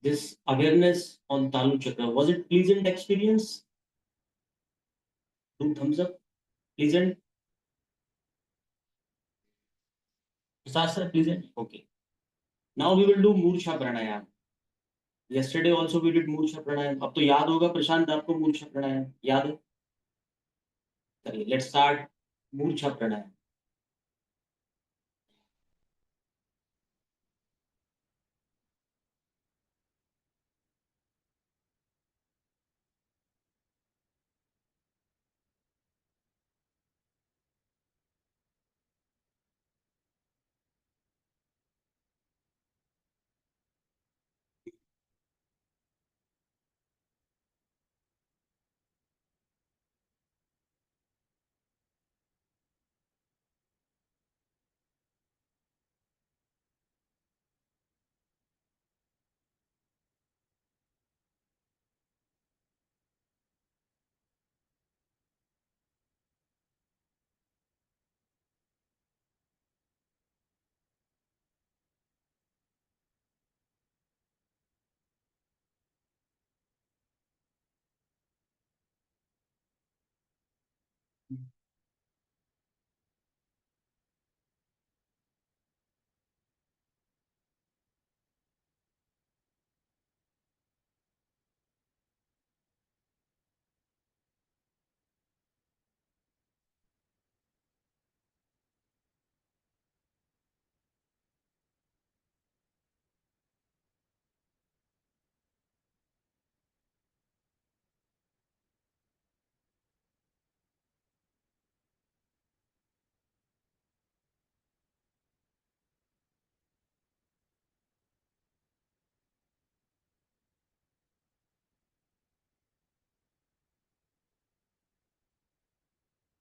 this awareness on Talu Chakra, was it pleasant experience? Do thumbs up. Pleasant. Prasad sir, pleasant. Okay. Now we will do Mursha Pranayam. Yesterday also we did Mursha Pranayam. अब तो याद होगा प्रशांत आपको Mursha Pranayam याद है? चलिए, let's start Mursha Pranayam.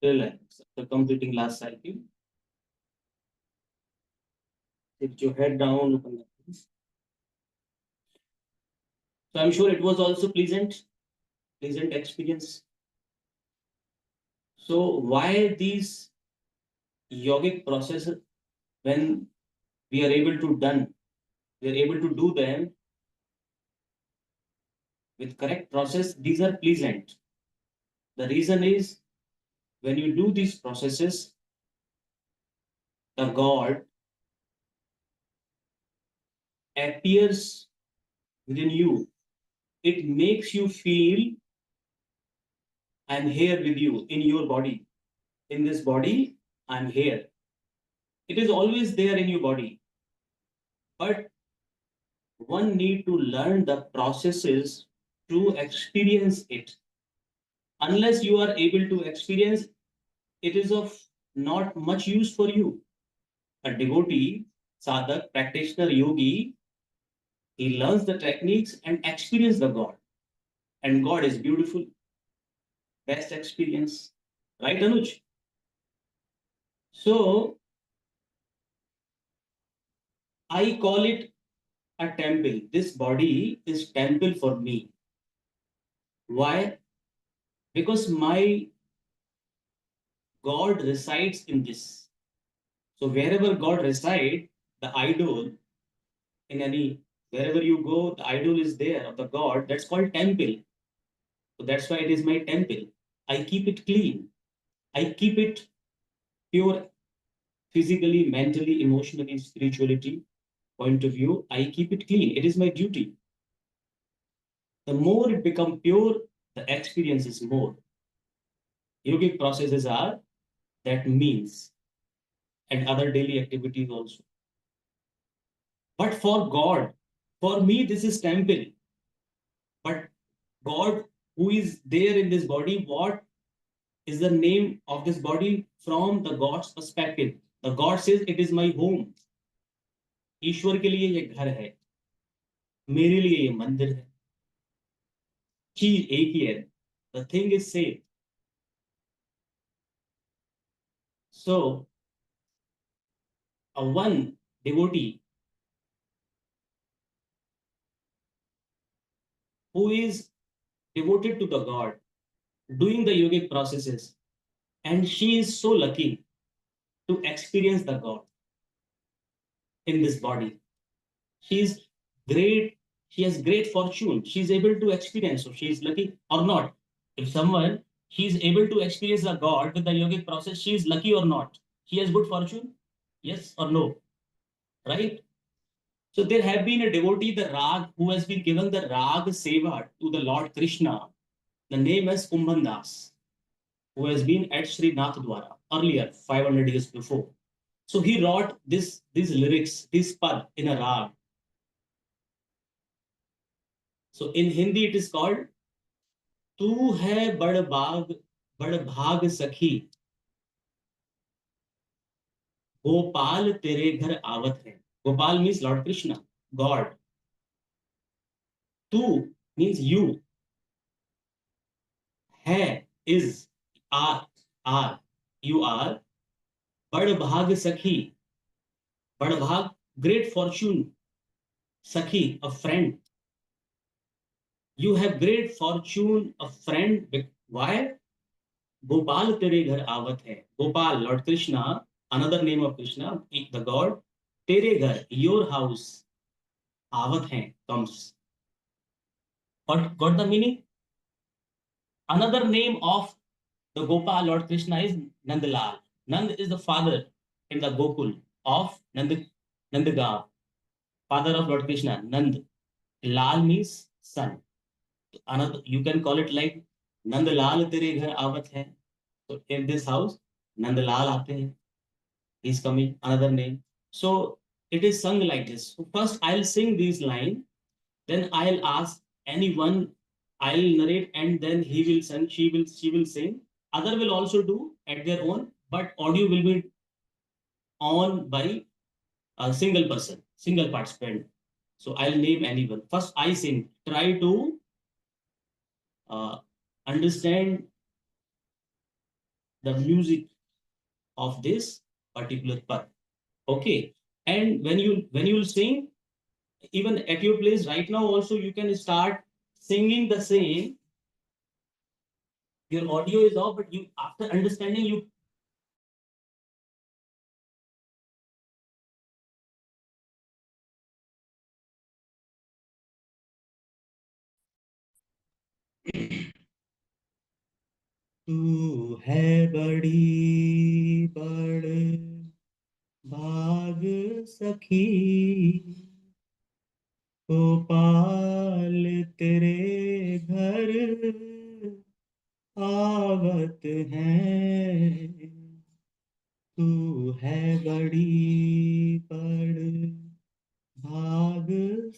Relax. After completing last cycle, sit your head down, open the eyes. So I'm sure it was also pleasant experience. So why these yogic processes, when we are able to do them with correct process, these are pleasant. The reason is when you do these processes, the God appears within you. It makes you feel I'm here with you in your body. In this body, I'm here. It is always there in your body. But one need to learn the processes to experience it. Unless you are able to experience, it is of not much use for you. A devotee, sadhak, practitioner, yogi, he learns the techniques and experience the God. And God is beautiful. Best experience. Right, Anuj? So I call it a temple. This body is temple for me. Why? Because my God resides in this. So wherever God resides, the idol in any wherever you go, the idol is there of the God. That's called temple. So that's why it is my temple. I keep it clean. I keep it pure physically, mentally, emotionally, spirituality point of view. I keep it clean. It is my duty. The more it becomes pure, the experience is more. Yogic processes are that means and other daily activities also. But for God, for me, this is temple. But God, who is there in this body, what is the name of this body from the God's perspective? The God says it is my home. ईश्वर के लिए ये घर है, मेरे लिए ये मंदिर है. चीज एक ही है. The thing is same. So, a one devotee who is devoted to the God, doing the yogic processes, and she is so lucky to experience the God in this body. She is great. she has great fortune, she is able to experience, so she is lucky or not. If someone he is able to experience the God with the yogic process, she is lucky or not. He has good fortune, yes or no, right? So there have been a devotee, the Rag, who has been given the Rag Seva to the Lord Krishna. The name is Kumbhandas, who has been at Sri Nathdwara earlier, 500 years before. So he wrote these lyrics, this pad in a rag. So in Hindi it is called तू है बड़ भाग सखी, गोपाल तेरे घर आवत है. Gopal means Lord Krishna, God. Tu means you, है is, are, you are. बड़ भाग सखी, बड़ भाग great fortune, सखी a friend. You have great fortune, a friend. Why? Gopal तेरे घर आवत है. Gopal, Lord Krishna, another name of Krishna, the God. तेरे घर, your house, आवत है, comes. What got the meaning? Another name of the Gopal, Lord Krishna, is Nandalal. Nand is the father in the Gokul of Nandagav, father of Lord Krishna. Nand. Lal means son. Another, you can call it like Nandalal तेरे घर आवत है. So in this house, Nandalal आते हैं. He's coming. Another name. So it is sung like this. So first, I'll sing these lines. Then I'll ask anyone. I'll narrate, and then he will sing. She will sing. Other will also do at their own, but audio will be on by a single person, single participant. So I'll name anyone. First, I sing. Try to uh, understand the music of this particular part. Okay. And when you sing, even at your place right now also you can start singing the same. Your audio is off, but you, after understanding, you तू है बड़ी बड़ भाग सखी, गोपाल तेरे घर आवत है. तू है बड़ी बड़ भाग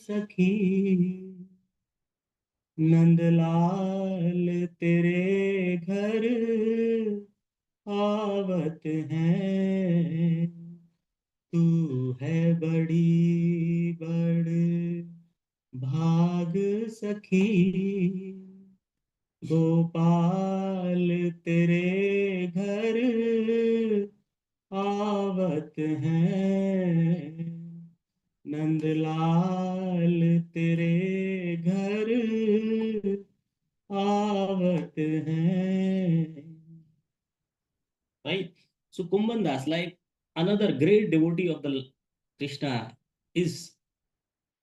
सखी, नंदलाल तेरे घर आवत है. तू है बड़ी बड़ भाग सखी, गोपाल तेरे घर आवत है. नंदलाल तेरे घर आवत है. Right? So Kumbhan Das, like another great devotee of the Krishna, is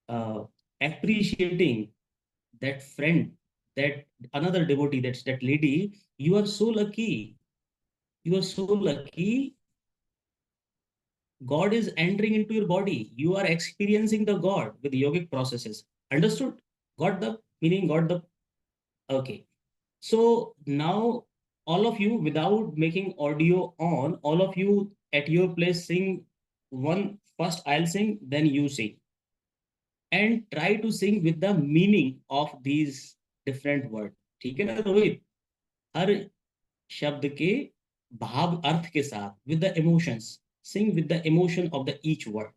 uh, appreciating that friend, that another devotee, that's that lady. You are so lucky. You are so lucky. God is entering into your body. You are experiencing the God with yogic processes. Understood? Got the meaning? Got the okay. So now all of you, without making audio on, all of you at your place sing one first. I'll sing, then you sing, and try to sing with the meaning of these different words. ठीक है ना रोहित? हर शब्द के भाव अर्थ के साथ, with the emotions, sing with the emotion of the each word.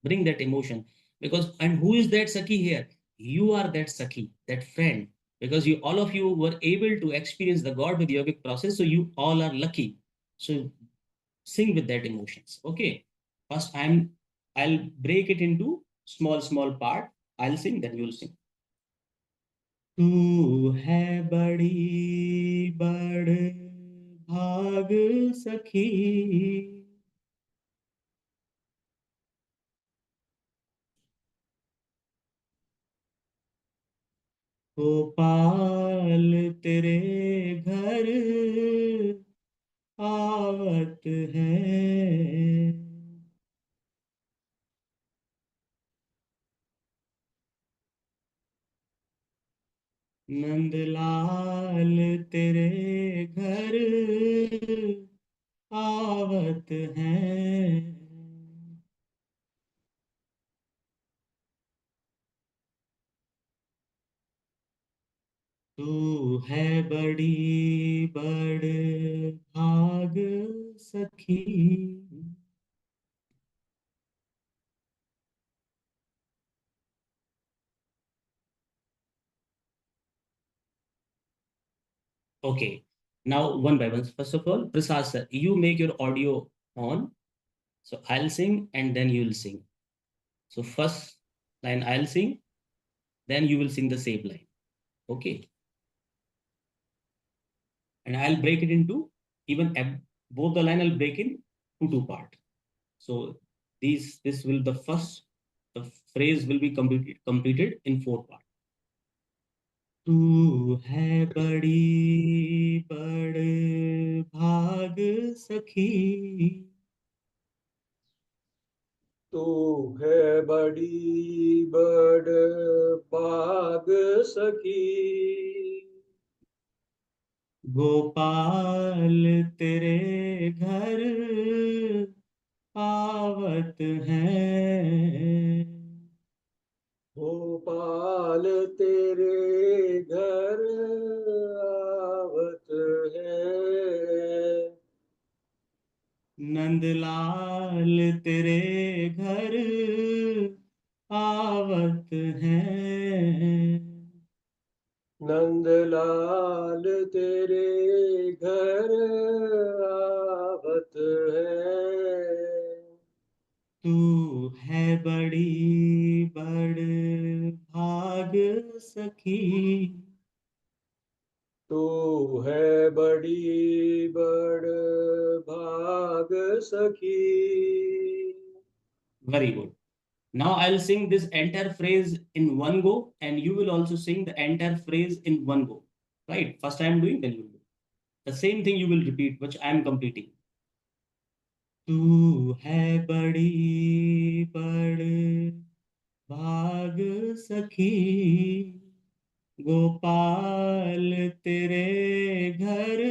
Bring that emotion, because and who is that Sakhi here? You are that Sakhi, that friend, because you all of you were able to experience the God with yogic process, so you all are lucky. So sing with that emotions. Okay. First I'll break it into small part. I'll sing, then you'll sing. तू है बड़ी बड़ भाग सखी, गोपाल तेरे घर आवत है। नंदलाल तेरे घर आवत है। तू है बड़ी बड़ भाग सखी। Okay. Now, one by one. First of all, Prasad sir, you make your audio on. So I'll sing and then you'll sing. So first line I'll sing, then you will sing the same line. Okay. And I'll break it into both the line I'll break in two part. So this will the phrase will be completed in four part. तू है बड़ी बड़ भाग सखी। तू है बड़ी बड़ भाग सखी। गोपाल तेरे घर आवत है। गोपाल तेरे घर आवत है। नंदलाल तेरे घर आवत है। नंदलाल तेरे घर आवत है। तू है बड़ी बड़ भाग सखी। तू है बड़ी बड़ भाग सखी। Very good. Now I'll sing this entire phrase in one go, and you will also sing the entire phrase in one go. Right? First I am doing, then you will do. The same thing you will repeat, which I am completing. तू है बड़ी बड़ भाग सखी। गोपाल तेरे घर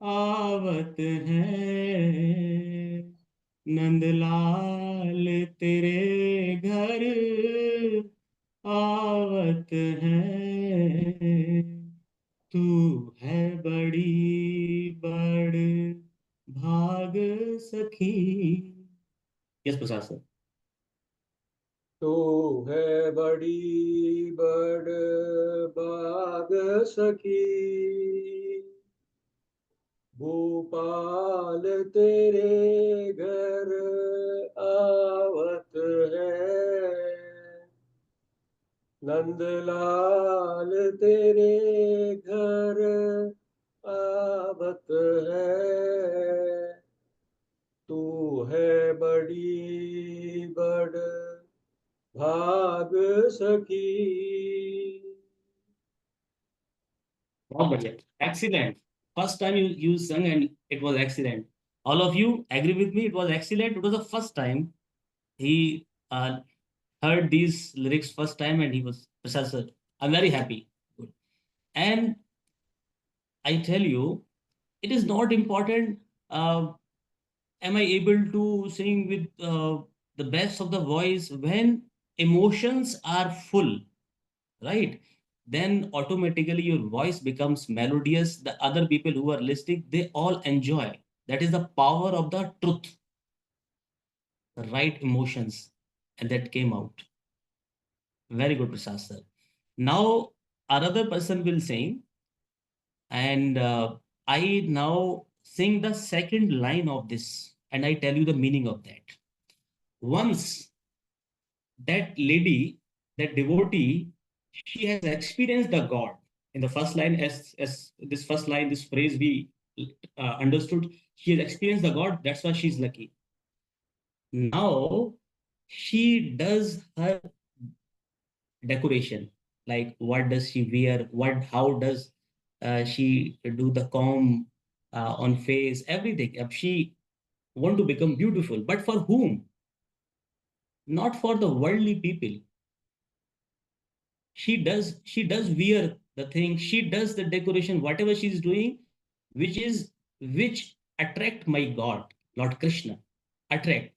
आवत है। नंदलाल तेरे घर आवत है। तू है बड़ी बड़ भाग सखी। यस प्रसाद सर। तू है बड़ी बड़ भाग सखी। भूपाल तेरे घर आवत है। नंदलाल तेरे घर आवत है। तू है बड़ी बड़ भाग सखी। बहुत बढ़िया, excellent. First time you sung and it was excellent. All of you agree with me, it was excellent. It was the first time he heard these lyrics first time, and he was Prasad sir, I'm very happy. Good. And I tell you, it is not important, am I able to sing with the best of the voice. When emotions are full, right, then automatically your voice becomes melodious. The other people who are listening, they all enjoy. That is the power of the truth, the right emotions, and that came out. Very good, Prasad sir. Now another person will sing, and I now sing the second line of this, and I tell you the meaning of that. Once that lady, that devotee, she has experienced the God. In the first line, as this first line, this phrase we understood, she has experienced the God. That's why she's lucky. Now she does her decoration. like what does she wear, how does she do the comb on face, everything. She want to become beautiful, but for whom? Not for the worldly people. She does wear the thing, she does the decoration, whatever she's doing, which attract my God, Lord Krishna, attract.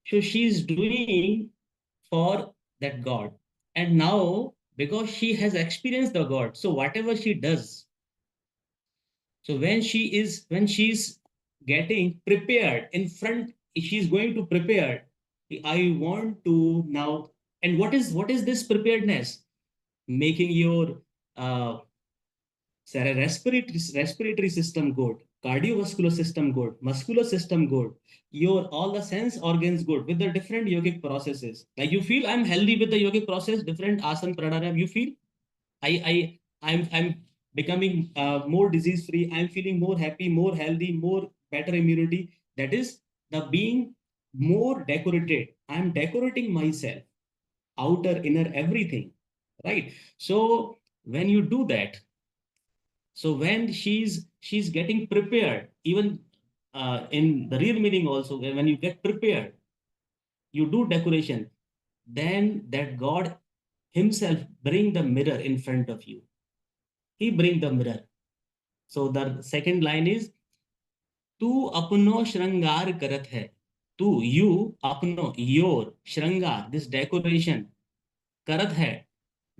So she's doing for that God. And now, because she has experienced the God, so whatever she does, so when she's getting prepared in front, she's going to prepare. I want to now, and what is this preparedness? Making your uh, respiratory system good, cardiovascular system good, muscular system good, your all the sense organs good with the different yogic processes. Like you feel I'm healthy with the yogic process, different asana pranayam. You feel I'm becoming more disease free. I'm feeling more happy, more healthy, more better immunity. That is the being more decorated. I'm decorating myself, outer, inner, everything, right? So when you do that, so when she's getting prepared, even in the real meaning also, when you get prepared, you do decoration, then that God himself bring the mirror in front of you. He bring the mirror. So the second line is, तू अपनो श्रृंगार करत है. तू, you, अपनो, your, श्रृंगार, this decoration, करत है,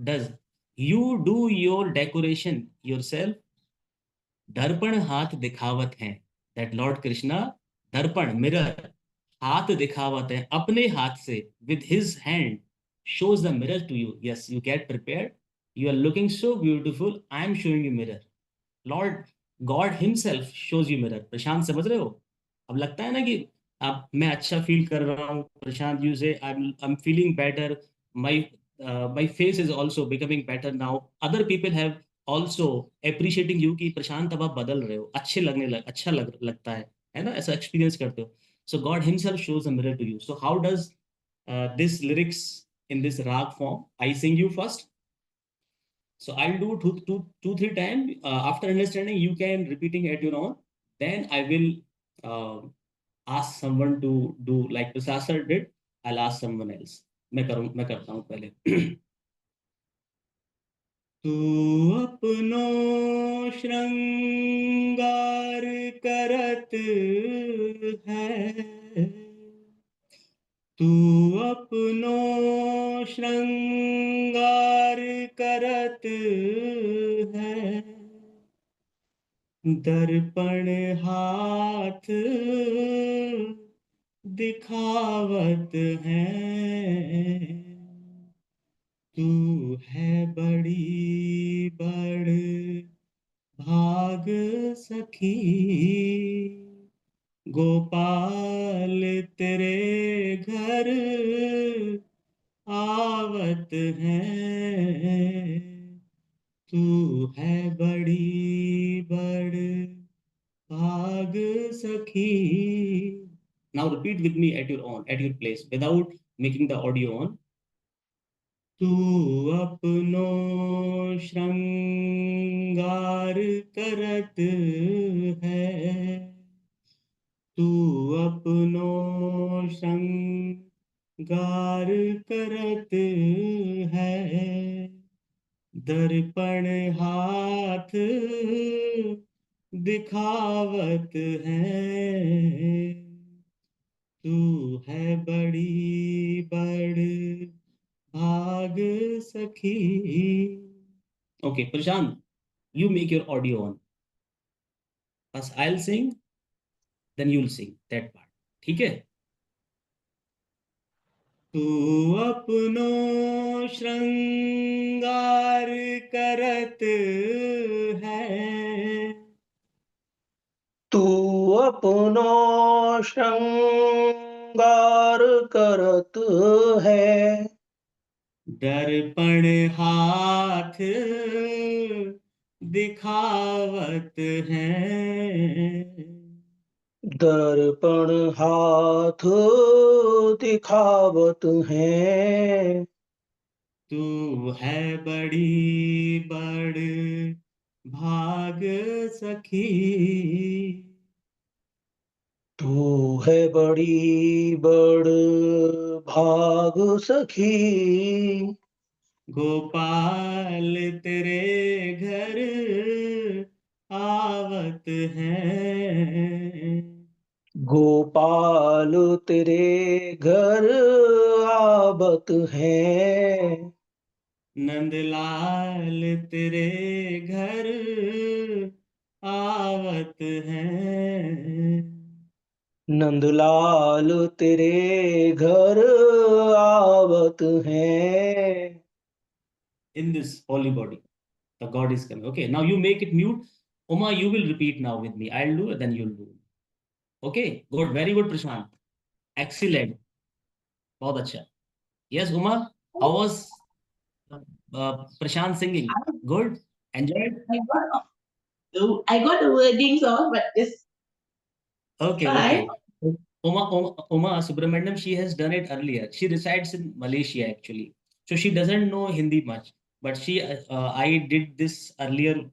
does. You do your decoration yourself. दर्पण हाथ दिखावत हैं. That Lord Krishna, दर्पण, mirror, हाथ दिखावत है, अपने हाथ से, with his hand, shows the mirror to you. Yes, you get prepared. You are looking so beautiful. I am showing you mirror. Lord God himself shows you mirror. Prashant, समझ रहे हो? अब लगता है ना कि अब मैं अच्छा फील कर रहा हूँ. प्रशांत, यू से I am feeling better. My my face is also becoming better now. Other people have also appreciating you कि प्रशांत अब आप बदल रहे हो, अच्छे अच्छा लगता है ना? ऐसा एक्सपीरियंस करते हो. So God himself shows a mirror to you. So how does this lyrics in this rag form? I sing you first. So I'll do two, 3 times. After understanding, you can repeating at your own. Then I will ask someone to do like Prasad sir did. I'll ask someone else. मैं करता हूँ पहले. तू अपनो श्रृंगार करत है. तू अपनो श्रृंगार करत है. दर्पण हाथ दिखावत है. तू है बड़ी बड़ भाग सखी. गोपाल तेरे घर आवत है. तू है बड़ी बड़ भाग सखी. Now repeat with me at your own, at your place, without making the audio on. तू अपनो श्रृंगार करत है. तू अपनो श्रृंगार करत है. दर्पण हाथ दिखावत है. तू है बड़ी बड़ भाग सखी. Okay, Prashant, you make your audio on. First I'll sing, then you'll sing that part. ठीक है? तू अपनो श्रृंगार करत है. तू अपनो श्रृंगार करत है. दर्पण हाथ दिखावत है. दर्पण हाथ दिखावत है. तू है बड़ी बड़ भाग सखी, तू है बड़ी बड़ भाग सखी, गोपाल तेरे घर आवत हैं, गोपाल तेरे घर आवत हैं, नंदलाल तेरे घर आवत हैं। नंदलाल तेरे घर आवत हैं। In this holy body, the God is coming. Okay, now you make it mute. Uma, you will repeat now with me. I'll do it, then you'll do. Okay, good, very good, Prashant. Excellent. बहुत अच्छा. Yes, Uma, how was Prashant singing? Good? Enjoyed? I got the wordings off, but just Okay, fine. okay. Uma Subramaniam, she has done it earlier. She resides in Malaysia actually. So she doesn't know Hindi much. But I did this earlier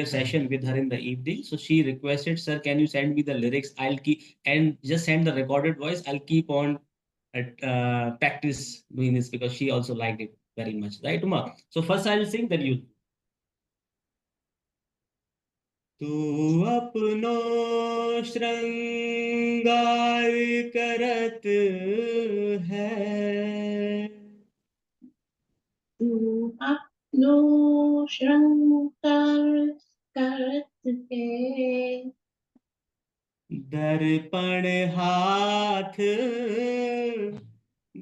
session with her in the evening. So she requested, sir, can you send me the lyrics? I'll keep and just send the recorded voice. I'll keep on practice doing this because she also liked it very much. Right, Uma? So first I'll sing, then you. तू अपनो श्रृंगार करत है, तू अपनो श्रृंगार करत है, दर्पण हाथ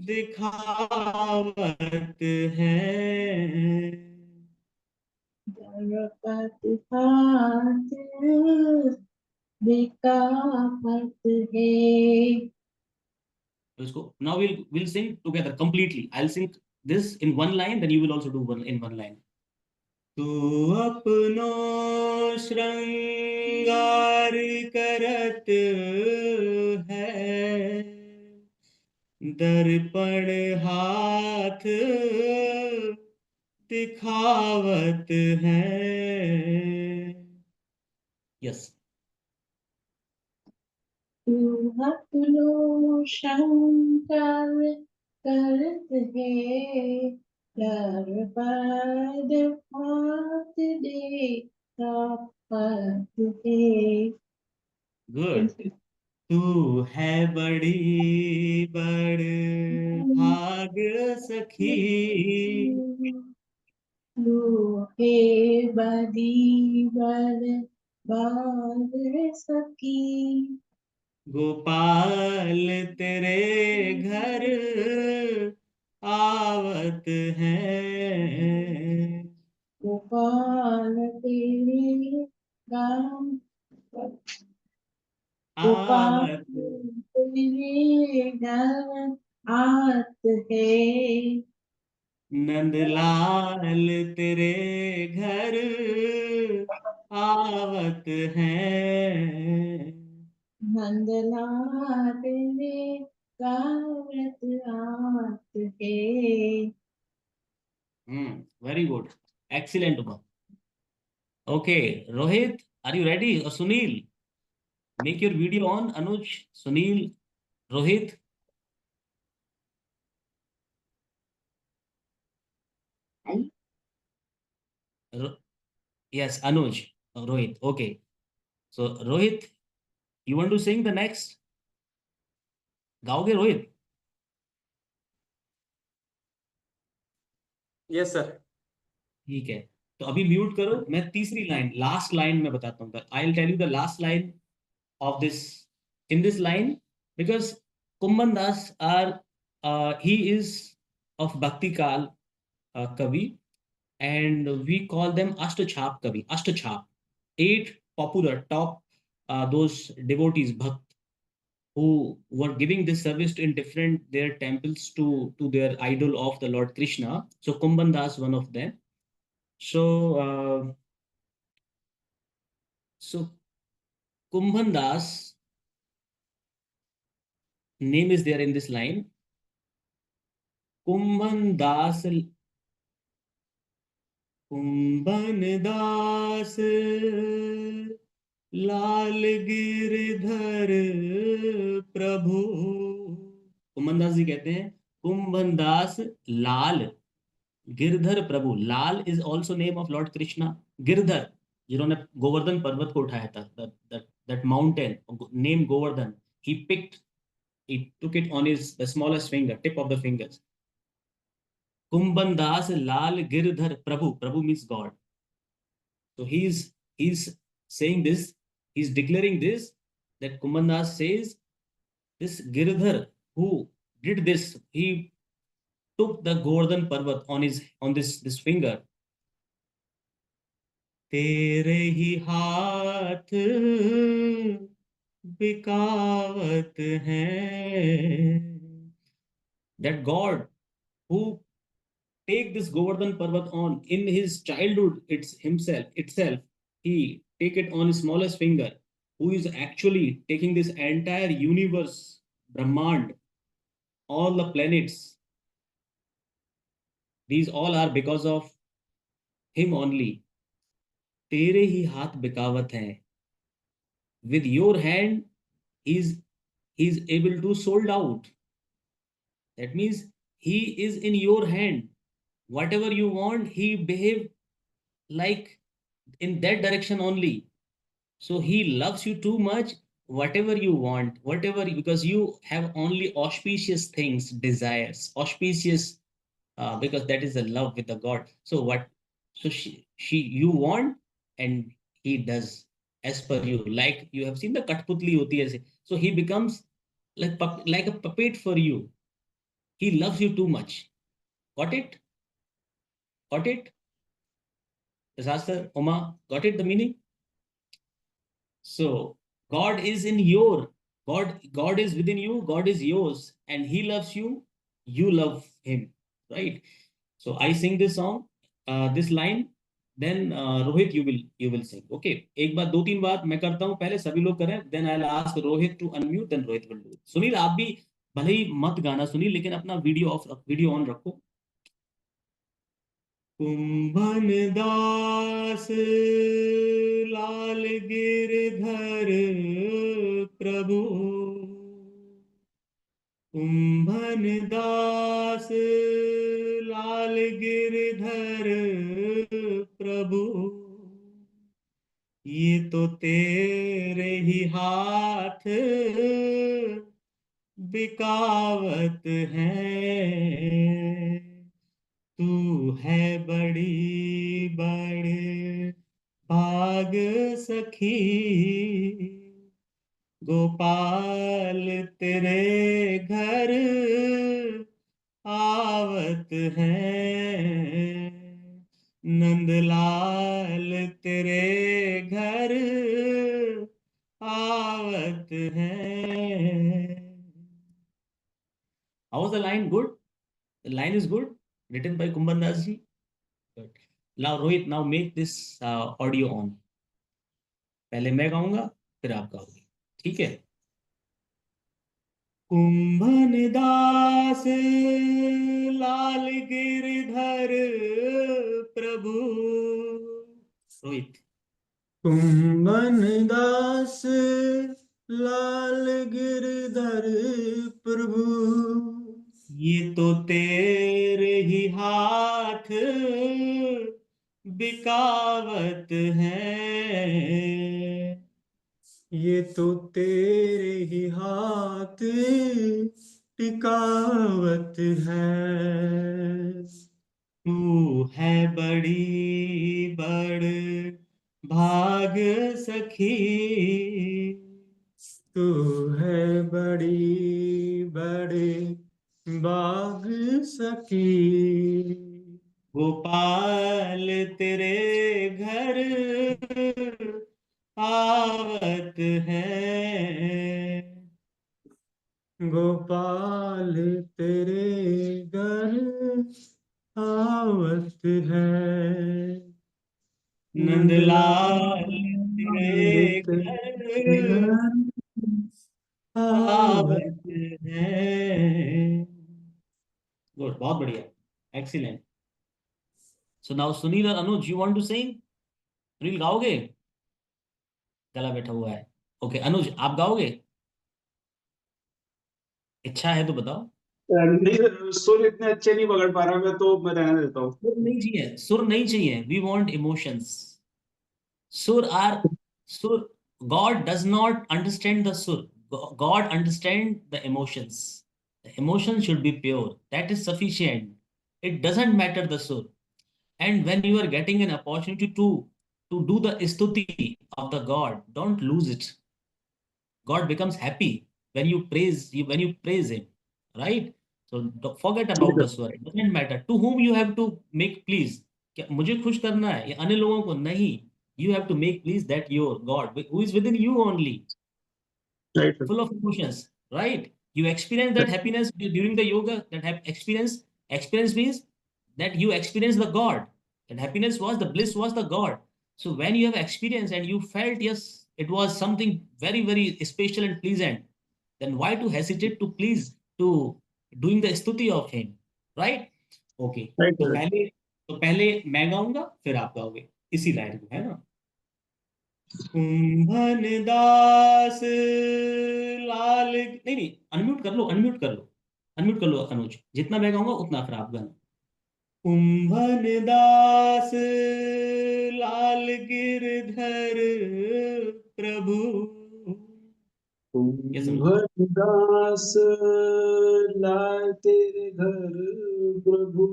दिखावत है, दरपत हाथ दिखावत है। Now we'll sing together completely. I'll sing this in one line, then you will also do one in one line. तू अपनो श्रृंगार करत है, दर्पण हाथ दिखावत है. यस. तू अपनो श्रृंगार करत है, दरपत हाथ दिखावत है। गुड. तू है बड़ी बड़ भाग सखी, लोहे बदी बर बाग सकी, गोपाल तेरे घर आवत हैं, गोपाल तेरे गाम गोपाल आवत. तेरे गाम आत है, नंदलाल तेरे घर आवत हैं. नंदलाल तेरे गावत आत है। Very good. Excellent, Uma. Okay, Rohit, are you ready? Or Sunil, make your video on. Anuj, Sunil, Rohit. Ro- yes, Anuj, Rohit. Okay. So, Rohit, you want to sing the next? गाओगे Rohit? Yes sir. ठीक है, तो अभी mute करो. मैं तीसरी line, last line में बताता हूँ. I will tell you the last line of this. In this line, because Kumban Das he is of Bhakti Kal Kavi, and we call them Ashtachap Kavi. Ashtachap, 8 popular top those devotees Bhakt who were giving this service in different their temples to their idol of the Lord Krishna. So Kumban Das one of them. So so Kumbhan Das name is there in this line. Kumbhan Das Kumbhan Das Lal Girdhar प्रभु। कुंभन दास जी कहते हैं, कुंभन दास लाल गिरधर प्रभु। Lal is also name of Lord Krishna. Girdhar, जिन्होंने गोवर्धन पर्वत को उठाया था, that mountain name Govardhan, he picked, he took it on his the smallest finger, tip of the fingers. Kumbhan Das Lal Girdhar Prabhu, Prabhu means God. So he's saying this, he's declaring this, that Kumbhan Das says this Girdhar who did this, he took the Govardhan Parvat on his on this finger. तेरे ही हाथ बिकावत हैं. That God who take this Govardhan Parvat on in his childhood, it's himself itself, he take it on his smallest finger, who is actually taking this entire universe, Brahmand, all the planets, these all are because of him only. तेरे ही हाथ बिकावत हैं. With your hand, he's able to sold out. That means he is in your hand. Whatever you want, he behave like in that direction only. So he loves you too much. Whatever you want, whatever, because you have only auspicious things, desires, auspicious, because that is the love with the God. So what? So she, you want, and he does as per you. Like you have seen the Katputli hoti hai aise. So he becomes like a puppet for you. He loves you too much. Got it? Got it? Disaster, Oma, got it? The meaning? So God is in your, God is within you, God is yours, and He loves you, you love Him, right? So I sing this song, this line, then Rohit, you will sing. Okay, एक बार दो तीन बार मैं करता हूँ, पहले सभी लोग करें, then I'll ask Rohit to unmute, then Rohit will do it. Sunil आप भी भले ही मत गाना सुनील, लेकिन अपना वीडियो ऑन रखो. कुंभन दास लाल गिरधर प्रभु. कुंभन दास लाल गिरधर प्रभु. ये तो तेरे ही हाथ बिकावत हैं. तू है बड़ी बड़ भाग सखी. गोपाल तेरे घर आवत हैं. नंदलाल तेरे घर आवत हैं. How was the line? Good? The line is good, written by Kumbhan Das ji. Good. Now Rohit, now make this audio on. पहले मैं गाऊंगा, फिर आप गाओगे, ठीक है? कुंभन दास लाल गिरधर प्रभु. रोहित. कुंभन दास लाल गिरधर प्रभु. ये तो तेरे ही हाथ बिकावत हैं. ये तो तेरे ही हाथ टिकावत है. तू है बड़ी बड़ भाग सखी. तू है बड़ी बड़े बाग सखी. गोपाल तेरे घर आवत है. गोपाल तेरे घर आवत है. नंदलाल तेरे तेरे घर घर आवत. आवत है. गुड, बहुत बढ़िया, excellent. So now Sunil or Anuj, you want to sing? Sunil गाओगे? गला बैठा हुआ है. Okay, Anuj, आप गाओगे? इच्छा है तो बताओ. नहीं, सुर इतने अच्छे नहीं पकड़ पा रहा मैं, तो मैं रहने देता हूँ। सुर नहीं चाहिए, सुर नहीं चाहिए. We want emotions. Sur are sur. God does not understand the sur. God understand the emotions. The emotion should be pure. That is sufficient. It doesn't matter the sur. And when you are getting an opportunity to do the stuti of the God, don't lose it. God becomes happy when you praise Him, right? So forget about the swar. It doesn't matter to whom you have to make please. क्या मुझे खुश करना है या अन्य लोगों को नहीं. You have to make please that your God who is within you only, right full of emotions, right? You experience that happiness during the yoga. That experience means that you experience the God. That happiness was the bliss was the God. So when you have experience and you felt yes, it was something very very special and pleasant, then why to hesitate to please to doing the स्तुति of him, right? Okay. Right तो पहले मैं गाऊंगा फिर आप गाओगे इसी line को, है ना? कुंभन दास लाल नहीं नहीं, अनम्यूट कर लो, अनम्यूट कर लो, अनम्यूट कर लो अनुज. जितना मैं गाऊंगा उतना फिर आप गाना. कुंभन दास लाल गिरधर प्रभु. ये सुनो. दास लाए तेरे घर प्रभु,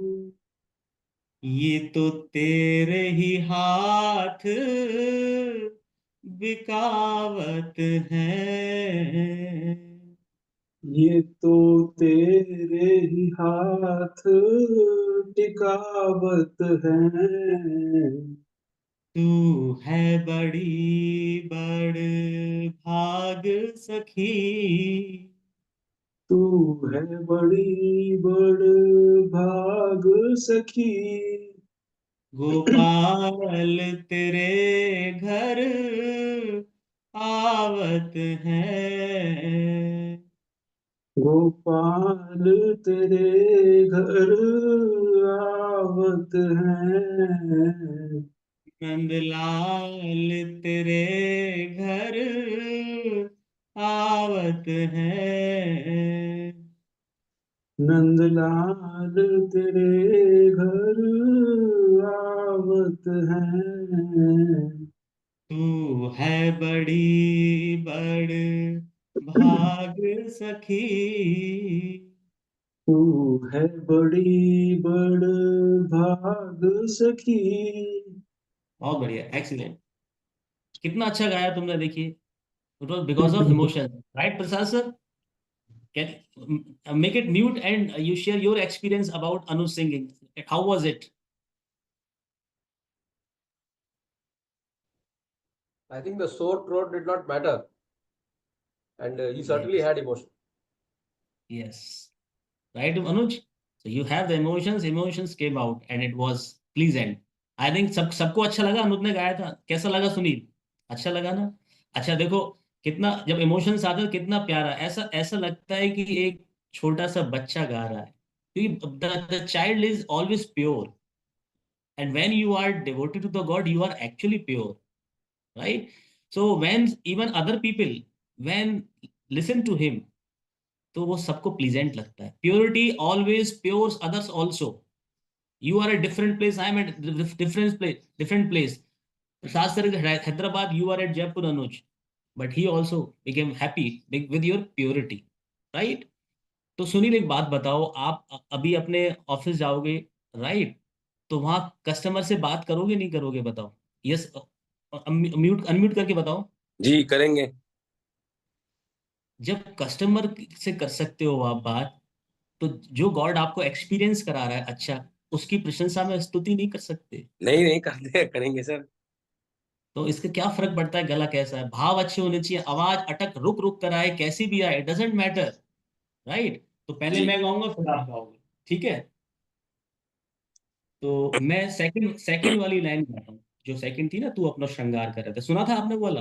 ये तो तेरे ही हाथ बिकावत है. ये तो तेरे ही हाथ टिकावत है। तू है बड़ी बड़ भाग सखी. तू है बड़ी बड़ भाग सखी, गोपाल तेरे घर आवत है. गोपाल तेरे घर आवत है। नंदलाल तेरे घर आवत है. नंदलाल तेरे घर आवत है। तू है बड़ी बड़ भाग सखी. तू है बड़ी बड़ भाग सखी। बहुत बढ़िया, एक्सीलेंट. कितना अच्छा गाया तुमने, देखिए. It was because of emotion, right Prasad sir? Can make it mute and you share your experience about Anu's singing. How was it? I think the sore throat did not matter, and he certainly had emotion. Yes. Right, Anuj? So you have the emotions, emotions came out and it was pleasant. I think सबको अच्छा लगा. अनुज ने गाया था, कैसा लगा सुनील? अच्छा लगा ना? अच्छा देखो, कितना जब इमोशंस आते हैं कितना प्यारा, ऐसा ऐसा लगता है कि एक छोटा सा बच्चा गा रहा है, क्योंकि the child is always pure. And when you are devoted to the god you are actually pure, right? So when even other people when listen to him, तो वो सबको प्लीजेंट लगता है. Purity always pures others also. You are a different place, I am at different place. Prasad sir is at Hyderabad, you are at Jaipur, Anuj, but he also became happy with your purity, right? तो सुनील एक बात बताओ, आप अभी अपने office जाओगे, right? तो वहां कस्टमर से बात करोगे नहीं करोगे, बताओ. यस, म्यूट अनम्यूट करके बताओ. जी करेंगे. जब कस्टमर से कर सकते हो आप बात, तो जो गॉड आपको एक्सपीरियंस करा रहा है अच्छा, उसकी प्रशंसा में स्तुति नहीं कर सकते? नहीं नहीं करते करेंगे सर. तो इसका क्या फर्क पड़ता है गला कैसा है? भाव अच्छे होने चाहिए, आवाज अटक रुक रुक कर आए, कैसी भी आए, डजेंट मैटर, राइट? तो पहले जी मैं गाऊंगा फिर आप गाओगे, ठीक है? तो मैं सेकंड सेकंड वाली लाइन गाता हूँ. जो सेकंड थी ना, तू अपना श्रृंगार कर रहे थे, सुना था आपने वो वाला?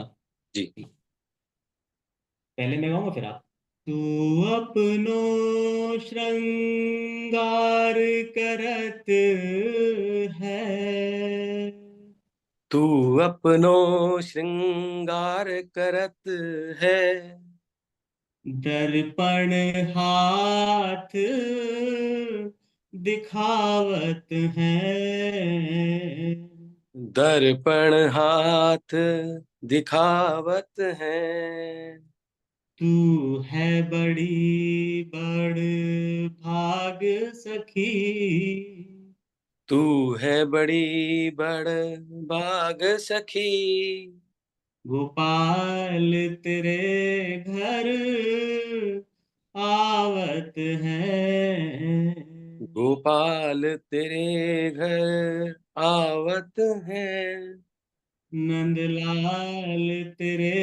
जी. पहले मैं गाऊंगा फिर आप. तू अपनो श्रृंगार करत है तू अपनो श्रृंगार करत है, दर्पण हाथ दिखावत है, दर्पण हाथ दिखावत है। तू है बड़ी बड़ भाग सखी, तू है बड़ी बड़ बाग सखी, गोपाल तेरे घर आवत है, गोपाल तेरे घर आवत है, नंदलाल तेरे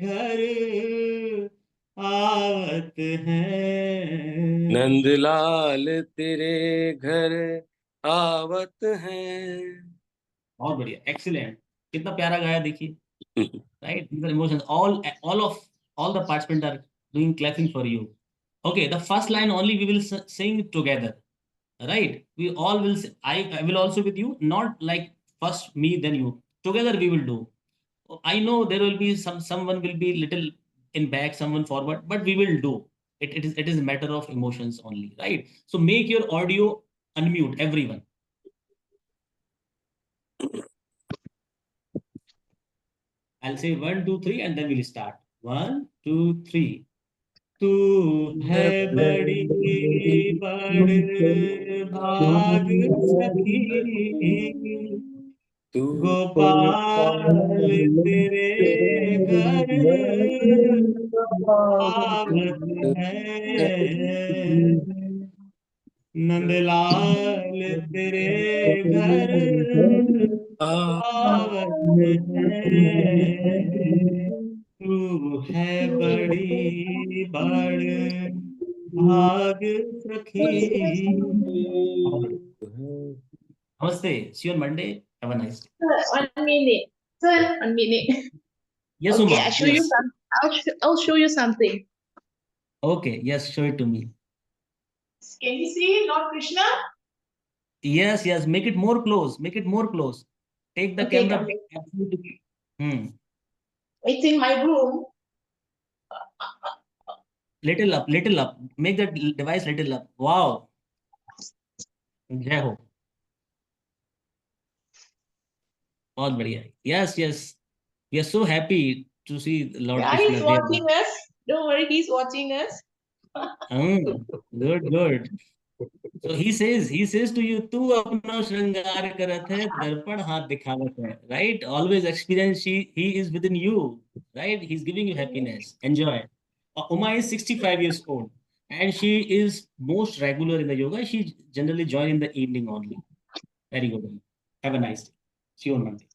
घर आवत है। नंदलाल तेरे घर आवत है। बहुत बढ़िया, एक्सीलेंट, कितना प्यारा गाया देखिए, right? These are emotions. All the participants are doing clapping for you. Okay, the first line only we will sing together, right? We all will. I will also with you, not like first me then you. Together we will do. I know there will be someone will be little in back, someone forward, but we will do. It is a matter of emotions only, right? So make your audio unmute, everyone. I'll say 1, 2, 3, and then we'll start. 1, 2, 3. तू है बड़ी बड़ भाग सखी, तू गोपाल तेरे घर आवत है, नंदलाल तेरे घर आवत है, तू है बड़ी बड़ भाग सखी। Namaste. See you on Monday. Have a nice day. Sir, 1 minute. Sir, 1 minute. Yes, Okay, Uma. I'll show you Yes. some. I'll show you something. Okay. Yes. Show it to me. Can you see Lord Krishna? Yes. Yes. Make it more close. Make it more close. Take the Okay, camera. come here. Absolutely. Hmm. It's in my room. Little up. Little up. Make the device little up. Wow. Jai ho. बहुत बढ़िया. Yes. Yes. We are so happy to see Lord Yeah, Krishna he's there. watching us. Don't worry, he's watching us. Good. Good. So he says to you, तू अपना श्रृंगार करत है, दर्पण हाथ दिखावत है, right? Always experience he is within you, right? He's giving you happiness. Enjoy. Uma is 65 years old and she is most regular in the yoga. She generally join in the evening only. Very good. Have a nice day. See you on Monday.